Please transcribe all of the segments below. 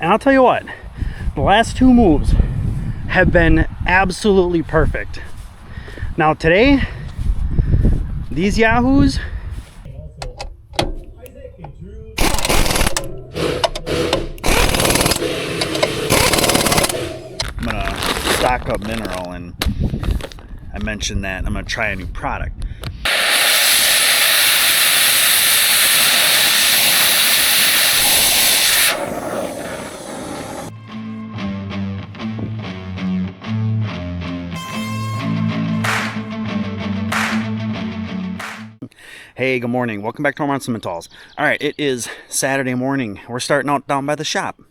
And I'll tell you what, the last two moves have been absolutely perfect. Now today, these yahoos, I'm gonna stock up mineral, and I mentioned that I'm gonna try a new product. Hey, good morning. Welcome back to Ohrmundt Simmentals. All right, it is Saturday morning. We're starting out down by the shop.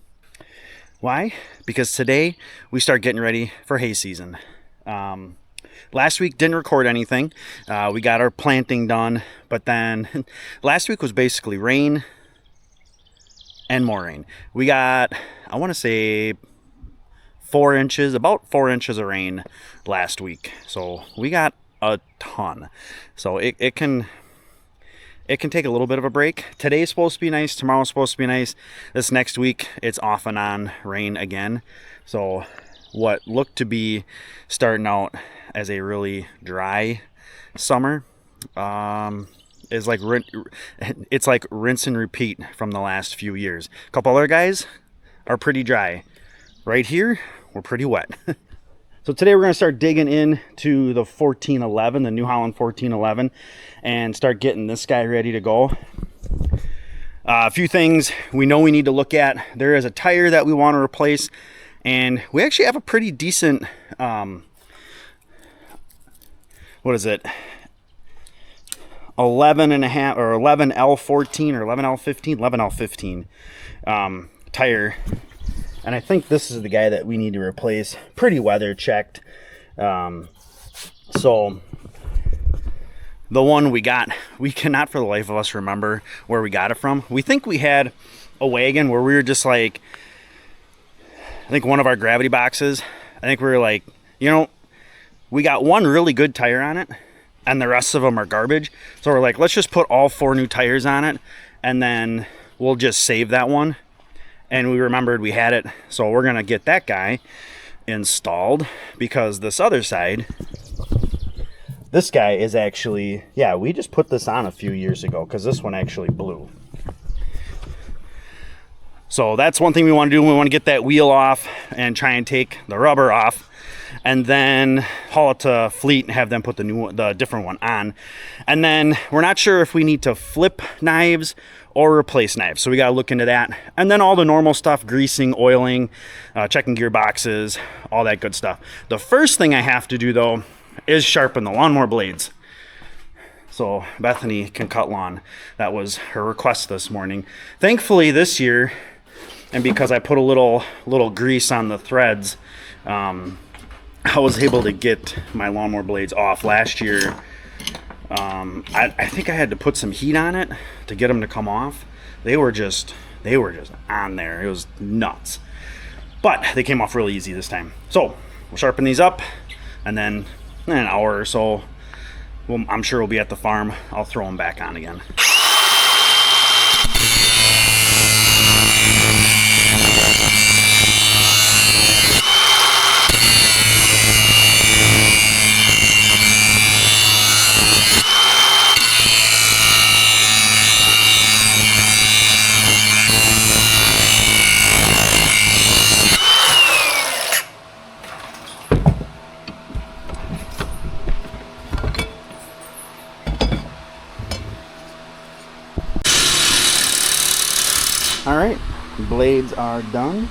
Why? Because today we start getting ready for hay season. Last week didn't record anything. We got our planting done, but then last week was basically rain and more rain. We got, I want to say, 4 inches, about 4 inches of rain last week. So we got a ton. So it can take a little bit of a break. Today's supposed to be nice. Tomorrow's supposed to be nice. This next week, it's off and on rain again. So what looked to be starting out as a really dry summer is like it's like rinse and repeat from the last few years. A couple other guys are pretty dry. Right here, we're pretty wet. So today we're going to start digging into the 1411, the New Holland 1411, and start getting this guy ready to go. A few things we know we need to look at. There is a tire that we want to replace, and we actually have a pretty decent, what is it, 11 and a half, or 11L14 or 11L15, 11L15 tire. And I think this is the guy that we need to replace. Pretty weather checked. So the one we got, we cannot for the life of us remember where we got it from. We think we had a wagon where we were just like, I think one of our gravity boxes, I think we were like, you know, we got one really good tire on it and the rest of them are garbage. So we're like, let's just put all 4 new tires on it and then we'll just save that one. And we remembered we had it, so we're gonna get that guy installed, because this other side, this guy is actually, yeah, we just put this on a few years ago because this one actually blew. So that's one thing we want to do. We want to get that wheel off and try and take the rubber off, and then haul it to Fleet and have them put the different one on. And then we're not sure if we need to flip knives or replace knives, so we got to look into that. And then all the normal stuff, greasing, oiling, checking gearboxes, all that good stuff. The first thing I have to do though is sharpen the lawnmower blades so Bethany can cut lawn. That was her request this morning. Thankfully this year, and because I put a little grease on the threads, I was able to get my lawnmower blades off. Last year I think I had to put some heat on it to get them to come off. They were just on there. It was nuts. But they came off really easy this time. So we'll sharpen these up, and then in an hour or so, I'm sure we'll be at the farm. I'll throw them back on again. All right, blades are done.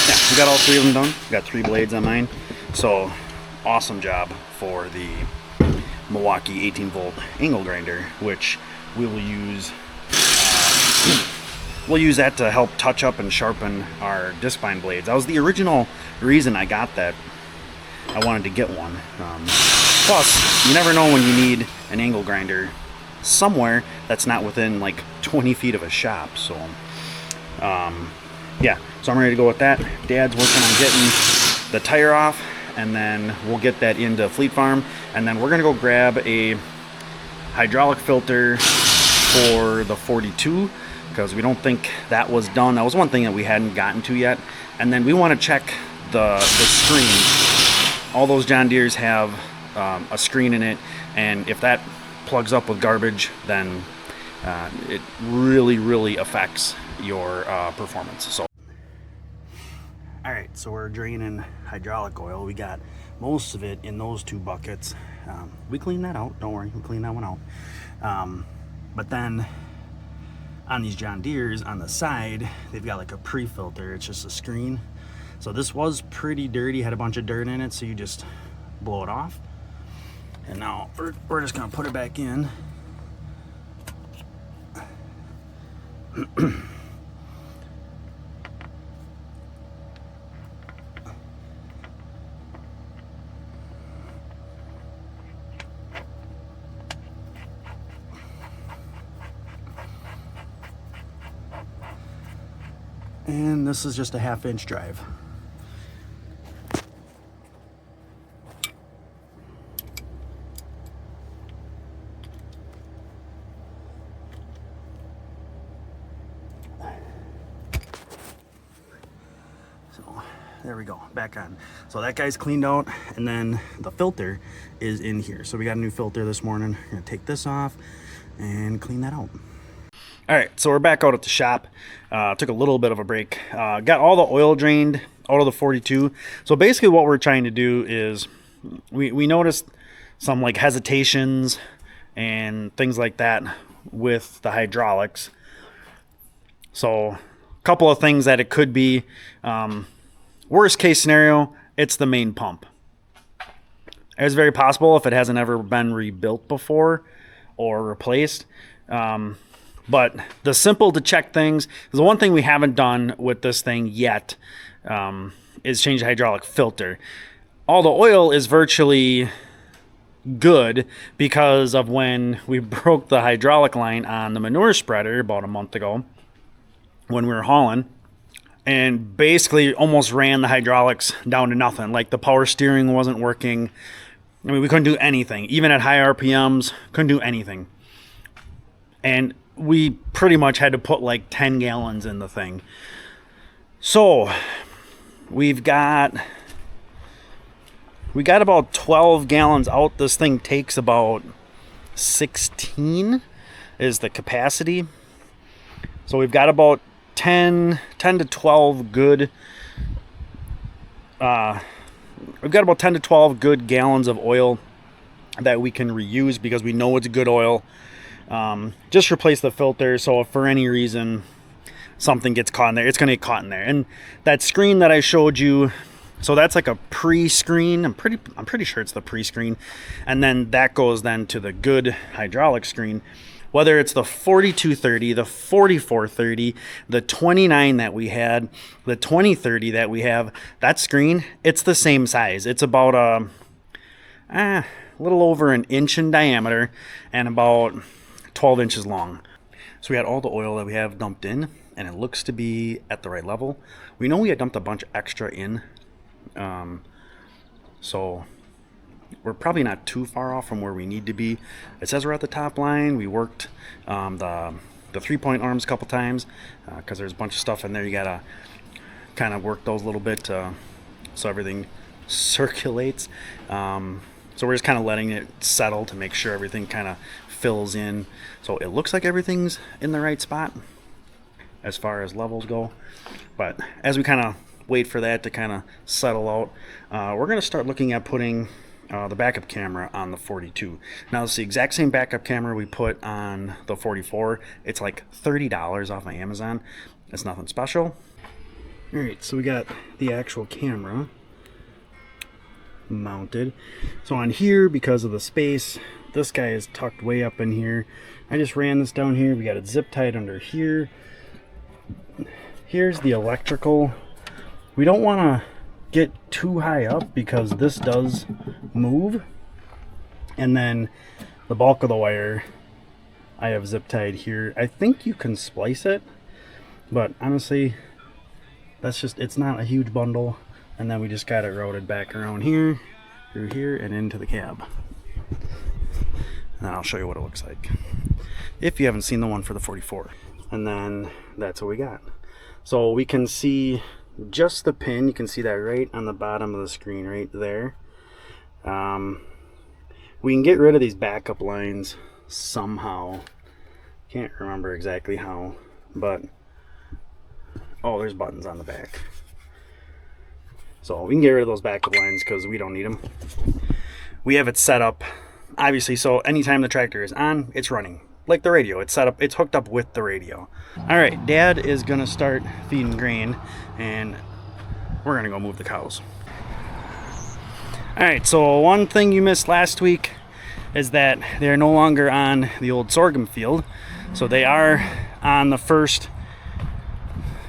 Yeah, we got all 3 of them done. We got 3 blades on mine. So awesome job for the Milwaukee 18-volt angle grinder, which we will use. We'll use that to help touch up and sharpen our Discbine blades. That was the original reason I got that. I wanted to get one. Plus, you never know when you need an angle grinder somewhere that's not within like 20 feet of a shop. So yeah, so I'm ready to go with that. Dad's working on getting the tire off, and then we'll get that into Fleet Farm, and then we're gonna go grab a hydraulic filter for the 42 because we don't think that was done. That was one thing that we hadn't gotten to yet. And then we want to check the screen. All those John Deeres have a screen in it, and if that plugs up with garbage, then it really affects your performance. So, all right, so we're draining hydraulic oil. We got most of it in those 2 buckets. We cleaned that out, don't worry, we cleaned that one out. But then on these John Deeres, on the side, they've got like a pre-filter. It's just a screen. So this was pretty dirty, had a bunch of dirt in it, so you just blow it off. And now we're just gonna put it back in. And this is just a 1/2 inch drive. So there we go, back on. So that guy's cleaned out, and then the filter is in here. So we got a new filter this morning. I'm gonna take this off and clean that out. All right, so we're back out at the shop. Took a little bit of a break. Got all the oil drained out of the 42. So basically what we're trying to do is we noticed some like hesitations and things like that with the hydraulics. So a couple of things that it could be. Worst case scenario, it's the main pump. It's very possible if it hasn't ever been rebuilt before or replaced. But the simple to check things, the one thing we haven't done with this thing yet is change the hydraulic filter. All the oil is virtually good because of when we broke the hydraulic line on the manure spreader about a month ago when we were hauling, and basically almost ran the hydraulics down to nothing. Like the power steering wasn't working. I mean, we couldn't do anything. Even at high RPMs, couldn't do anything. And we pretty much had to put like 10 gallons in the thing. So we got about 12 gallons out. This thing takes about 16 is the capacity. So we've got about 10 to 12 good we've got about 10 to 12 good gallons of oil that we can reuse because we know it's good oil. Just replace the filter, so if for any reason something gets caught in there, it's going to get caught in there. And that screen that I showed you, so that's like a pre-screen. I'm pretty sure it's the pre-screen, and then that goes then to the good hydraulic screen. Whether it's the 4230, the 4430, the 29 that we had, the 2030 that we have, that screen, it's the same size. It's about a little over an inch in diameter and about 12 inches long. So we had all the oil that we have dumped in, and it looks to be at the right level. We know we had dumped a bunch extra in, so we're probably not too far off from where we need to be. It says we're at the top line. We worked the 3-point arms a couple times because there's a bunch of stuff in there. You gotta kind of work those a little bit so everything circulates. So we're just kind of letting it settle to make sure everything kind of fills in. So it looks like everything's in the right spot as far as levels go. But as we kind of wait for that to kind of settle out, we're going to start looking at putting the backup camera on the 42. Now it's the exact same backup camera we put on the 44. It's like $30 off my Amazon. It's nothing special. All right, so we got the actual camera mounted. So on here, because of the space, this guy is tucked way up in here. I just ran this down here. We got it zip tied under here. Here's the electrical. We don't want to get too high up because this does move. And then the bulk of the wire I have zip tied here. I think you can splice it, but honestly, that's just, it's not a huge bundle. And then we just got it routed back around here, through here, and into the cab. And I'll show you what it looks like if you haven't seen the one for the 44. and then that's what we got. So we can see just the pin. You can see that right on the bottom of the screen right there. We can get rid of these backup lines somehow. Can't remember exactly how, but oh, there's buttons on the back. So we can get rid of those backup lines because we don't need them. We have it set up, obviously, so anytime the tractor is on, it's running. Like the radio, it's set up, it's hooked up with the radio. All right, Dad is gonna start feeding grain, and we're gonna go move the cows. All right, so one thing you missed last week is that they're no longer on the old sorghum field. So they are on the first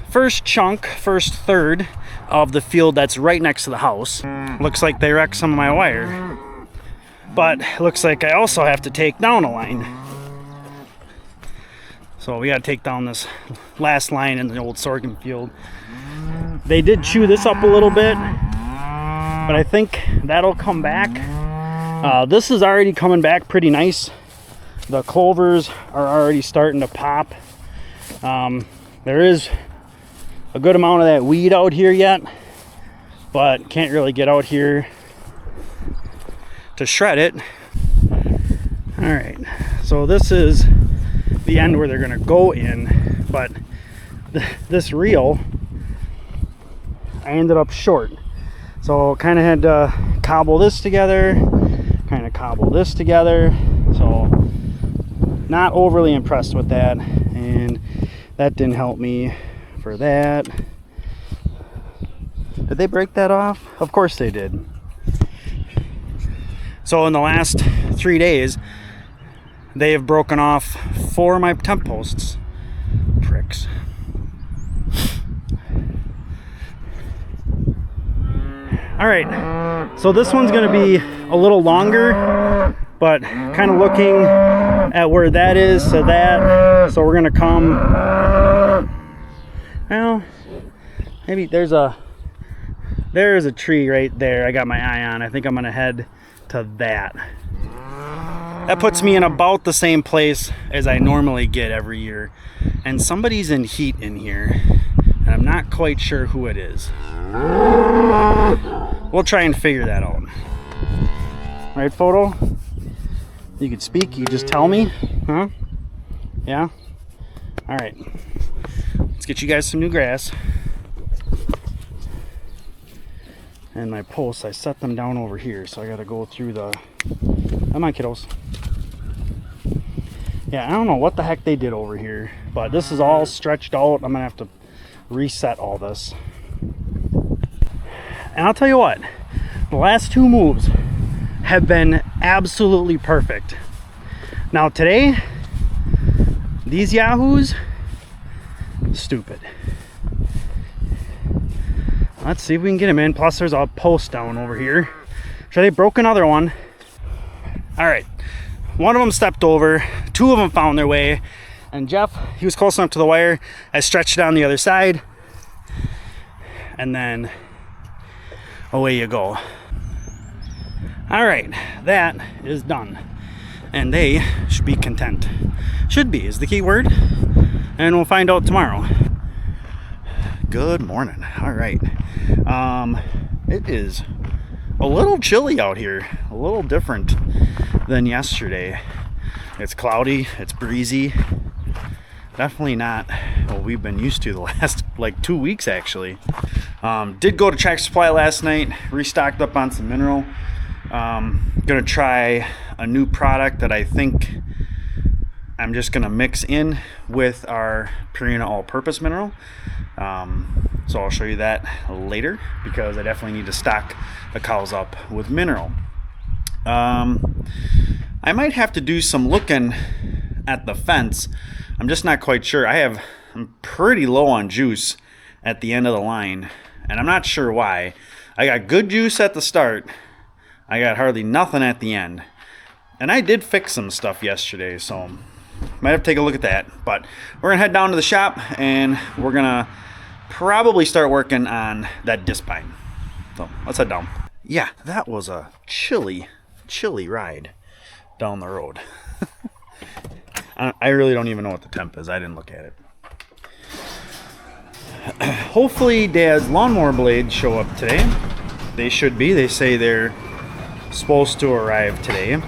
third of the field that's right next to the house. Looks like they wrecked some of my wire. But looks like I also have to take down a line. So we gotta take down this last line in the old sorghum field. They did chew this up a little bit, but I think that'll come back. This is already coming back pretty nice. The clovers are already starting to pop. There is a good amount of that weed out here yet, but can't really get out here to shred it. All right, so this is the end where they're gonna go in, but this reel, I ended up short. So kind of had to cobble this together, so not overly impressed with that, and that didn't help me for that. Did they break that off? Of course they did. So in the last 3 days, they have broken off 4 of my temp posts. Pricks. All right, so this one's gonna be a little longer, but kind of looking at where that is to that. So we're gonna come, well, maybe there's a tree right there I got my eye on. I think I'm gonna head to that. That puts me in about the same place as I normally get every year. And somebody's in heat in here, and I'm not quite sure who it is. We'll try and figure that out. Right, Photo? You could speak, you just tell me, huh? Yeah? All right, let's get you guys some new grass. And my posts, I set them down over here, so I gotta go through the, come on kiddos. Yeah, I don't know what the heck they did over here, but this is all stretched out. I'm gonna have to reset all this. And I'll tell you what, the last 2 moves have been absolutely perfect. Now today, these yahoos, stupid. Let's see if we can get them in. Plus there's a post down over here. So they broke another one. All right, one of them stepped over, 2 of them found their way, and Jeff, he was close enough to the wire. I stretched it on the other side, and then away you go. All right, that is done, and they should be content. Should be is the key word, and we'll find out tomorrow. Good morning. All right, it is a little chilly out here, a little different than yesterday. It's cloudy, it's breezy. Definitely not what we've been used to the last like 2 weeks actually. Did go to Tractor Supply last night, restocked up on some mineral. Gonna try a new product that I think I'm just gonna mix in with our Purina all-purpose mineral. So I'll show you that later because I definitely need to stock the cows up with mineral. I might have to do some looking at the fence. I'm just not quite sure. I'm pretty low on juice at the end of the line, and I'm not sure why. I got good juice at the start. I got hardly nothing at the end. And I did fix some stuff yesterday, so might have to take a look at that. But we're gonna head down to the shop and we're gonna probably start working on that Discbine. So let's head down. Yeah, that was a chilly ride down the road. I really don't even know what the temp is. I didn't look at it. Hopefully Dad's lawnmower blades show up today. They should be. They say they're supposed to arrive today.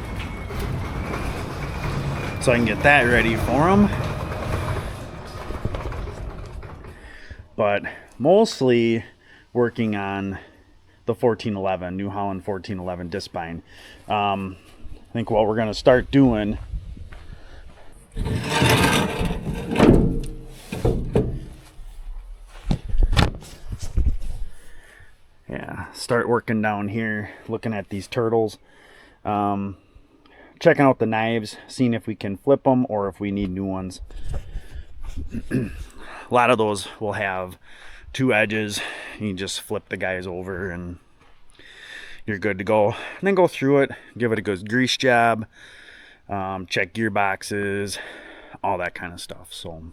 So I can get that ready for him. But mostly working on the 1411, New Holland 1411 Discbine. I think what we're going to start doing start working down here, looking at these turtles, checking out the knives, seeing if we can flip them or if we need new ones. A lot of those will have two edges. You can just flip the guys over and you're good to go. And then go through it, give it a good grease job, check gearboxes, all that kind of stuff. So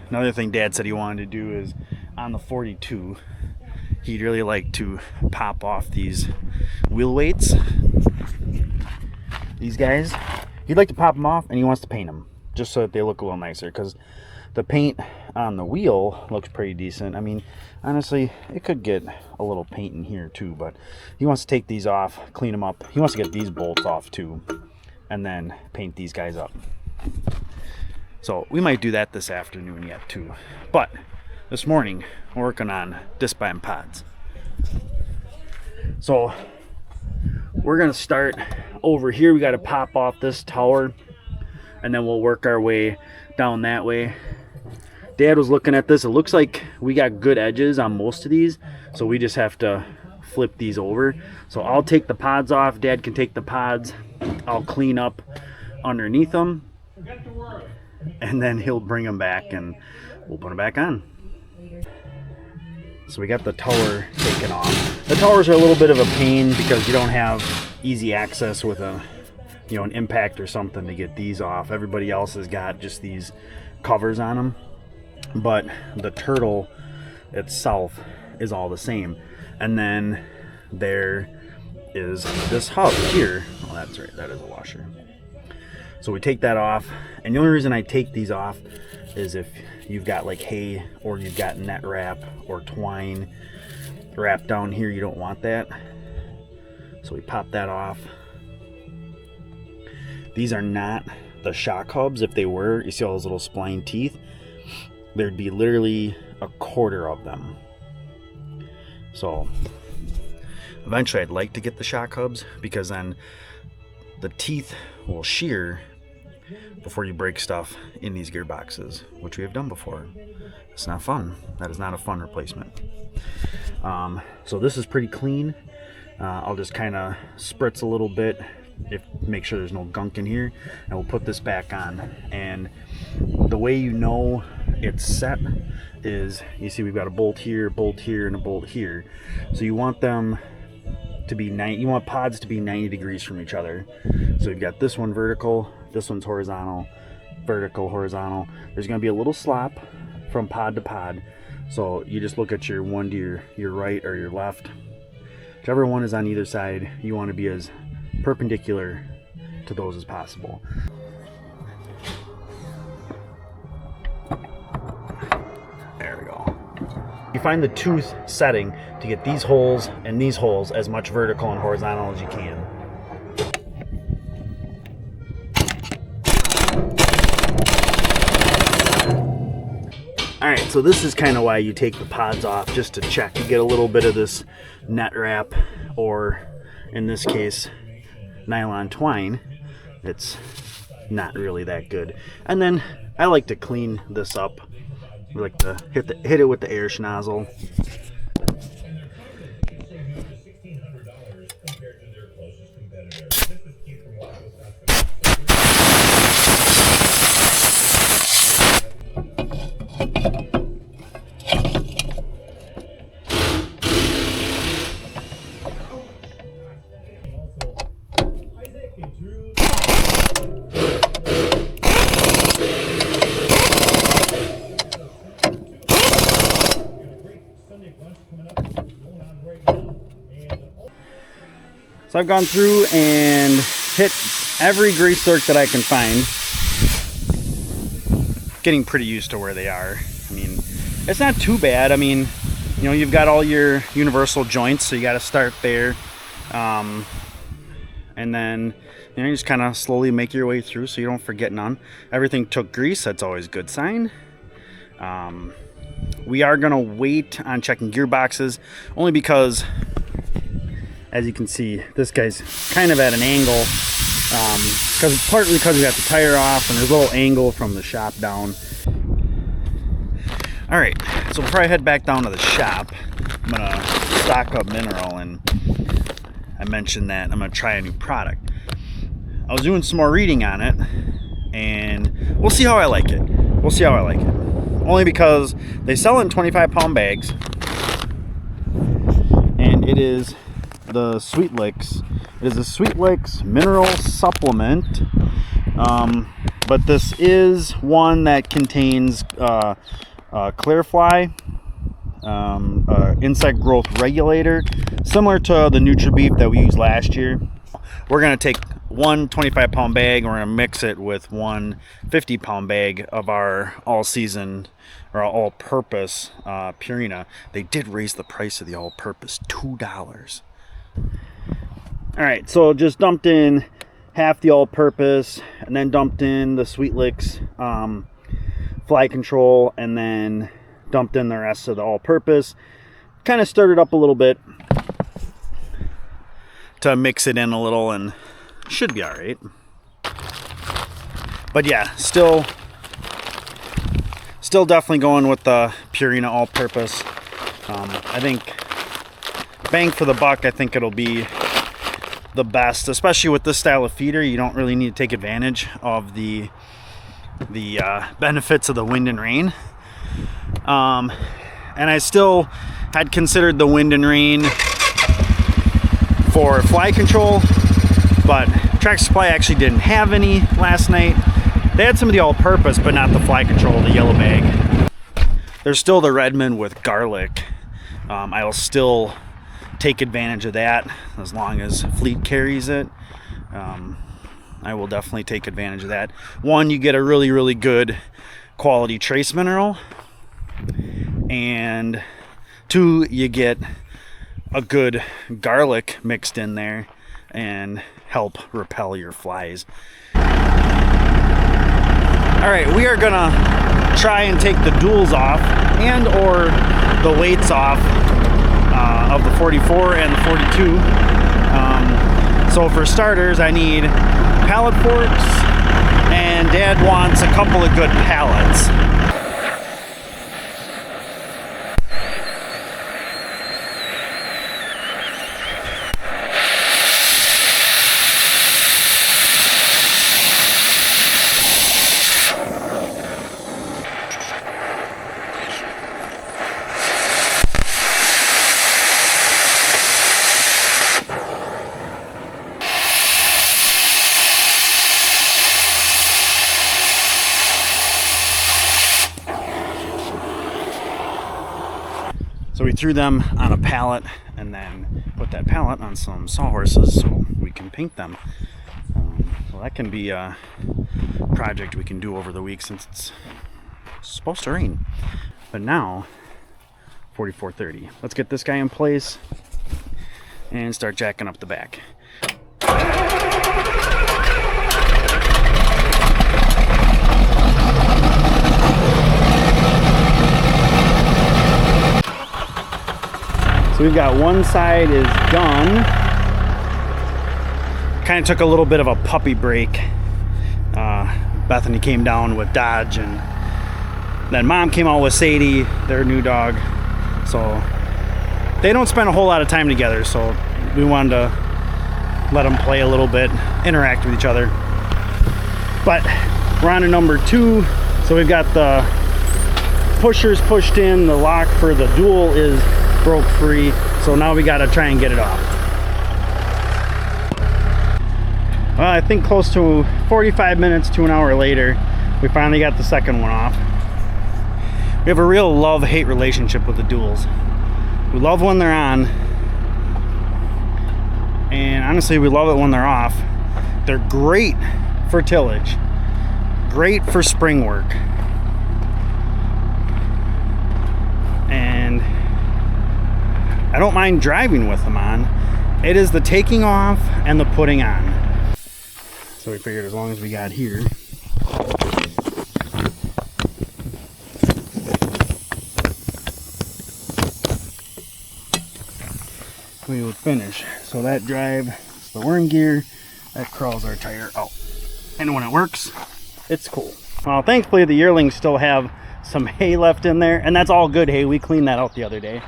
another thing Dad said he wanted to do is on the 42, he'd really like to pop off these wheel weights. These guys, he'd like to pop them off and he wants to paint them just so that they look a little nicer, because the paint on the wheel looks pretty decent. I mean, honestly, it could get a little paint in here too, but he wants to take these off, clean them up. He wants to get these bolts off too, and then paint these guys up. So we might do that this afternoon yet too. But this morning, we're working on Discbine pods. So we're gonna start over here. We got to pop off this tower, and then we'll work our way down that way. Dad was looking at this. It looks like we got good edges on most of these, so we just have to flip these over. So I'll take the pods off. Dad can take the pods. I'll clean up underneath them, and then he'll bring them back and we'll put them back on. So we got the tower taken off. The towers are a little bit of a pain because you don't have easy access with a, an impact or something to get these off. Everybody else has got just these covers on them, but the turtle itself is all the same. And then there is this hub here. Oh, that's right, that is a washer. So we take that off, and the only reason I take these off is if you've got like hay or you've got net wrap or twine wrapped down here, you don't want that. So we pop that off. These are not the shock hubs. If they were, you see all those little spline teeth, there'd be literally a quarter of them. So eventually I'd like to get the shock hubs, because then the teeth will shear before you break stuff in these gearboxes, which we have done before. It's not fun. That is not a fun replacement. So this is pretty clean. I'll just kind of spritz a little bit, make sure there's no gunk in here, and we'll put this back on. And the way you know it's set is, you see we've got a bolt here, and a bolt here. So you want them to be you want pods to be 90 degrees from each other. So you've got this one vertical, this one's horizontal, vertical, horizontal. There's going to be a little slop from pod to pod. So you just look at your one to your right or your left. Whichever one is on either side, you want to be as perpendicular to those as possible. There we go. You find the tooth setting to get these holes and these holes as much vertical and horizontal as you can. Alright, so this is kind of why you take the pods off, just to check. You get a little bit of this net wrap, or in this case, nylon twine. It's not really that good. And then I like to clean this up. I like to hit it with the air schnozzle. So I've gone through and hit every grease zerk that I can find. Getting pretty used to where they are. I mean, it's not too bad. I mean, you know, you've got all your universal joints, so you got to start there, and then you know, you just kind of slowly make your way through so you don't forget none. Everything took grease. That's always a good sign. We are gonna wait on checking gearboxes, only because, as you can see, this guy's kind of at an angle, partly because we got the tire off and there's a little angle from the shop down. All right, so before I head back down to the shop, I'm gonna stock up mineral, and I mentioned that I'm gonna try a new product. I was doing some more reading on it, and we'll see how I like it. We'll see how I like it. Only because they sell it in 25-pound bags, and it is the Sweetlix. It is a Sweetlix mineral supplement, but this is one that contains Fleckvieh, insect growth regulator, similar to the NutriBeef that we used last year. We're going to take one 25-pound bag, and we're going to mix it with one 50-pound bag of our all-season or all-purpose Purina. They did raise the price of the all-purpose $2. All right, so just dumped in half the all-purpose, and then dumped in the Sweetlix fly control, and then dumped in the rest of the all-purpose. Kind of stirred it up a little bit to mix it in a little, and should be all right. But yeah, still definitely going with the Purina all-purpose. I think bang for the buck, I think it'll be the best, especially with this style of feeder. You don't really need to take advantage of the benefits of the wind and rain. And I still had considered the wind and rain for fly control, but Tractor Supply actually didn't have any last night. They had some of the all-purpose, but not the fly control, the yellow bag. There's still the Redmond with garlic. I'll still take advantage of that as long as Fleet carries it. I will definitely take advantage of that. One, you get a really, really good quality trace mineral, and two, you get a good garlic mixed in there and help repel your flies. All right, we are gonna try and take the duals off and or the weights off of the 44 and the 42. So for starters, I need pallet forks, and Dad wants a couple of good pallets. So we threw them on a pallet and then put that pallet on some sawhorses so we can paint them. So that can be a project we can do over the week since it's supposed to rain. But now, 4430. Let's get this guy in place and start jacking up the back. So we've got one side is done. Kind of took a little bit of a puppy break. Bethany came down with Dodge, and then Mom came out with Sadie, their new dog. So they don't spend a whole lot of time together, so we wanted to let them play a little bit, interact with each other. But we're on to number 2. So we've got the pushers pushed in, the lock for the dual is broke free, so now we got to try and get it off. Well, I think close to 45 minutes to an hour later, we finally got the second one off. We have a real love-hate relationship with the duals. We love when they're on, and honestly we love it when they're off. They're great for tillage, great for spring work. I don't mind driving with them on. It is the taking off and the putting on. So we figured as long as we got here, we would finish. So that drive is the worm gear, that crawls our tire out. And when it works, it's cool. Well, thankfully the yearlings still have some hay left in there, and that's all good hay. We cleaned that out the other day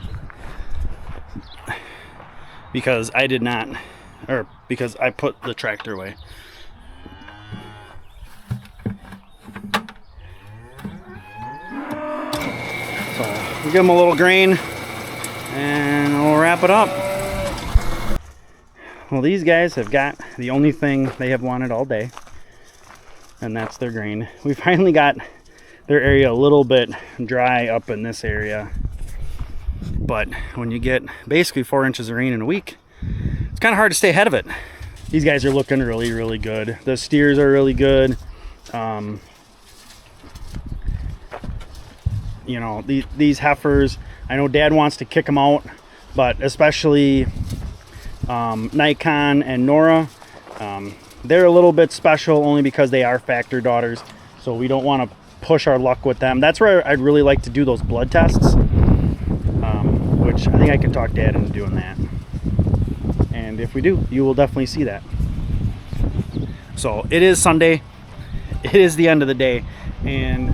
because I did not, or because I put the tractor away. So we give them a little grain and we'll wrap it up. Well, these guys have got the only thing they have wanted all day, and that's their grain. We finally got their area a little bit dry up in this area, but when you get basically 4 inches of rain in a week, it's kind of hard to stay ahead of it. These guys are looking really, really good. The steers are really good. You know, these heifers, I know Dad wants to kick them out, but especially Nikon and Nora, they're a little bit special only because they are factor daughters, so we don't want to push our luck with them. That's where I'd really like to do those blood tests, which I think I can talk Dad into doing that, and if we do, you will definitely see that. So it is Sunday, it is the end of the day, and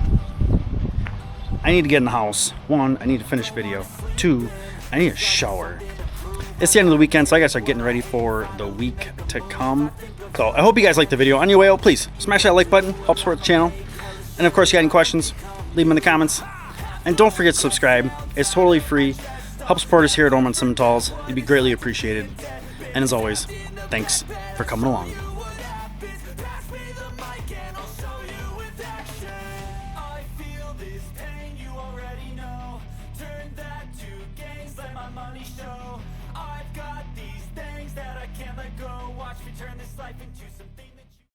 I need to get in the house. 1, I need to finish video. 2, I need a shower. It's the end of the weekend, so I gotta start getting ready for the week to come. So I hope you guys liked the video. On your way out, please smash that like button, help support the channel. And of course, if you got any questions, leave them in the comments. And don't forget to subscribe. It's totally free. Help support us here at Ohrmundt Simmentals. It'd be greatly appreciated. And as always, thanks for coming along. I've got these things that I can't let go. Watch me turn this life into something.